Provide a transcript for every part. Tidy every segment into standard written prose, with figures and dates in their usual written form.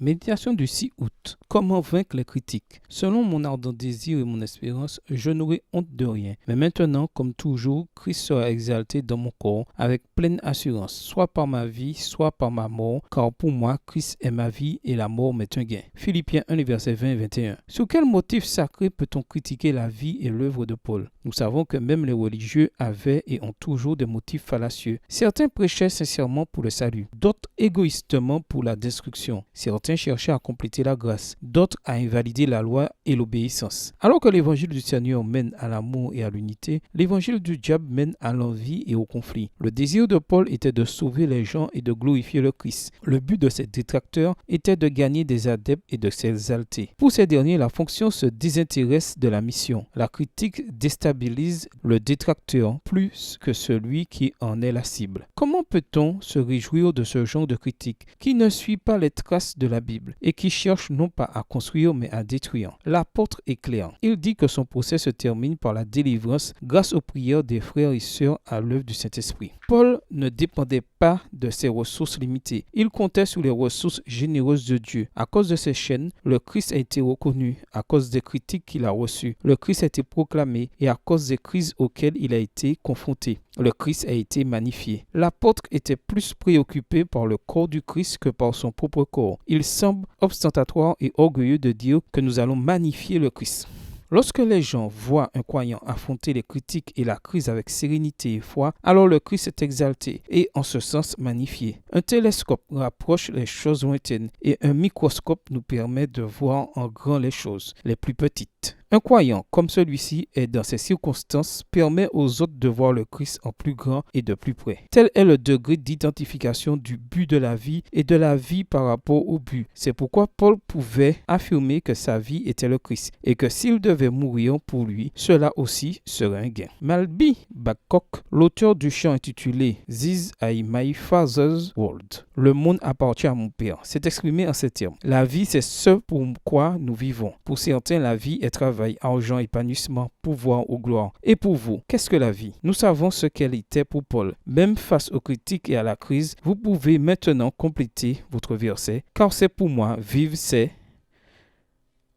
Méditation du 6 août. Comment vaincre les critiques? Selon mon ardent désir et mon espérance, je n'aurai honte de rien. Mais maintenant, comme toujours, Christ sera exalté dans mon corps avec pleine assurance, soit par ma vie, soit par ma mort, car pour moi, Christ est ma vie et la mort m'est un gain. Philippiens 1, verset 20-21. Sur quel motif sacré peut-on critiquer la vie et l'œuvre de Paul? Nous savons que même les religieux avaient et ont toujours des motifs fallacieux. Certains prêchaient sincèrement pour le salut, d'autres égoïstement pour la destruction. Certains cherchaient à compléter la grâce, d'autres à invalider la loi et l'obéissance. Alors que l'évangile du Seigneur mène à l'amour et à l'unité, l'évangile du diable mène à l'envie et au conflit. Le désir de Paul était de sauver les gens et de glorifier le Christ. Le but de ces détracteurs était de gagner des adeptes et de s'exalter. Pour ces derniers, la fonction se désintéresse de la mission. La critique déstabilise le détracteur plus que celui qui en est la cible. Comment peut-on se réjouir de ce genre de critique qui ne suit pas les traces de la Bible et qui cherche non pas à construire mais à détruire? L'apôtre est clair. Il dit que son procès se termine par la délivrance grâce aux prières des frères et sœurs à l'œuvre du Saint-Esprit. Paul ne dépendait pas de ses ressources limitées. Il comptait sur les ressources généreuses de Dieu. À cause de ses chaînes, le Christ a été reconnu. À cause des critiques qu'il a reçues, le Christ a été proclamé. Et à cause des crises auxquelles il a été confronté, le Christ a été magnifié. L'apôtre était plus préoccupé par le corps du Christ que par son propre corps. Il semble ostentatoire et orgueilleux de dire que nous allons magnifier le Christ. Lorsque les gens voient un croyant affronter les critiques et la crise avec sérénité et foi, alors le Christ est exalté et en ce sens magnifié. Un télescope rapproche les choses lointaines et un microscope nous permet de voir en grand les choses les plus petites. Un croyant comme celui-ci est dans ces circonstances permet aux autres de voir le Christ en plus grand et de plus près. Tel est le degré d'identification du but de la vie et de la vie par rapport au but. C'est pourquoi Paul pouvait affirmer que sa vie était le Christ et que s'il devait mourir pour lui, cela aussi serait un gain. Malby Babcock, l'auteur du chant intitulé This is my Father's World, le monde appartient à mon Père, s'est exprimé en ces termes. La vie, c'est ce pour quoi nous vivons. Pour certains, la vie est travail, argent, épanouissement, pouvoir ou gloire. Et pour vous, qu'est-ce que la vie? Nous savons ce qu'elle était pour Paul. Même face aux critiques et à la crise, vous pouvez maintenant compléter votre verset, car c'est pour moi, vivre c'est.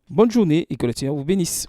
Bonne journée et que le Seigneur vous bénisse.